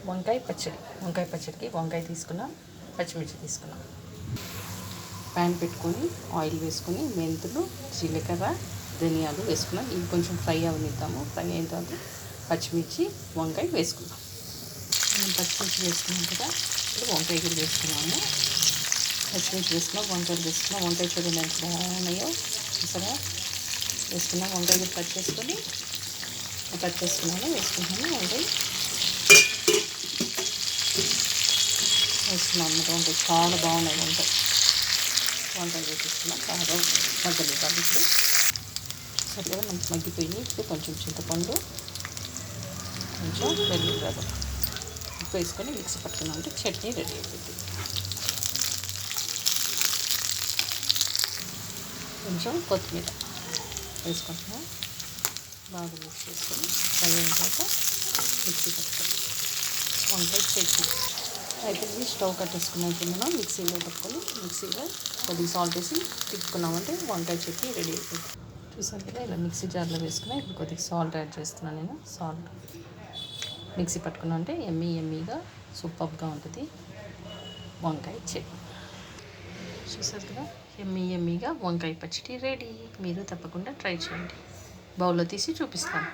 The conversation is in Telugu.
వంకాయ పచ్చడికి వంకాయ తీసుకున్నాం, పచ్చిమిర్చి తీసుకున్నాం. ప్యాన్ పెట్టుకొని ఆయిల్ వేసుకొని మెంతులు, జీలకర్ర, ధనియాలు వేసుకున్నాం. ఇవి కొంచెం ఫ్రై అవనిద్దాము. ఫ్రై అయిన తర్వాత పచ్చిమిర్చి, వంకాయ వేసుకున్నాం. మనం పచ్చిమిర్చి వేసుకున్నాం కదా, ఇప్పుడు వంకాయ కూడా వేసుకున్నాము. పచ్చిమిర్చి వేసుకున్నాం, వంకాయలు వేసుకున్నాం. వంకాయ చూడండి ఎంత బాగున్నాయో సరే వేసుకున్నాం. వంకాయ కూడా కట్ చేసుకున్నాను. వేసుకుంటున్నాను వంకాయ వేసుకున్నాం అన్నమాట. వంకాయ చాలా బాగున్నాయి. వంకాయ వేసుకున్నాం. బాగా మగ్గనివ్వాలి. ఇప్పుడు సరిగ్గా మనకి మగ్గిపోయి ఇప్పుడు కొంచెం చింతపండు, కొంచెం వెల్లుల్లి ఉప్పు వేసుకొని మిక్సీ పట్టుకున్నాం అంటే చట్నీ రెడీ అయిపోయింది. కొంచెం కొత్తిమీర వేసుకుంటున్నాం. బాగా మిక్స్ చేసుకొని ఫ్రై అయిన తర్వాత మిక్సీ పట్టుకొని వంకాయ చట్నీ అయిపోయింది. స్టవ్ కట్టేసుకున్నాం. ఇప్పుడు మనం మిక్సీలో కొద్దిగా సాల్ట్ వేసి తిప్పుకున్నామంటే వంకాయ చట్నీ రెడీ అయిపోయింది. చూసారు కదా, ఇలా మిక్సీ జార్లో వేసుకున్నా. ఇప్పుడు కొద్దిగా సాల్ట్ యాడ్ చేస్తున్నాను నేను. సాల్ట్ మిక్సీ పట్టుకున్నా అంటే ఎమ్మీగా సూపర్గా ఉంటుంది వంకాయ చట్నీ. చూసారు కదా, ఎమ్మీగా వంకాయ పచ్చడి రెడీ. మీరు తప్పకుండా ట్రై చేయండి. బౌల్లో తీసి చూపిస్తాను.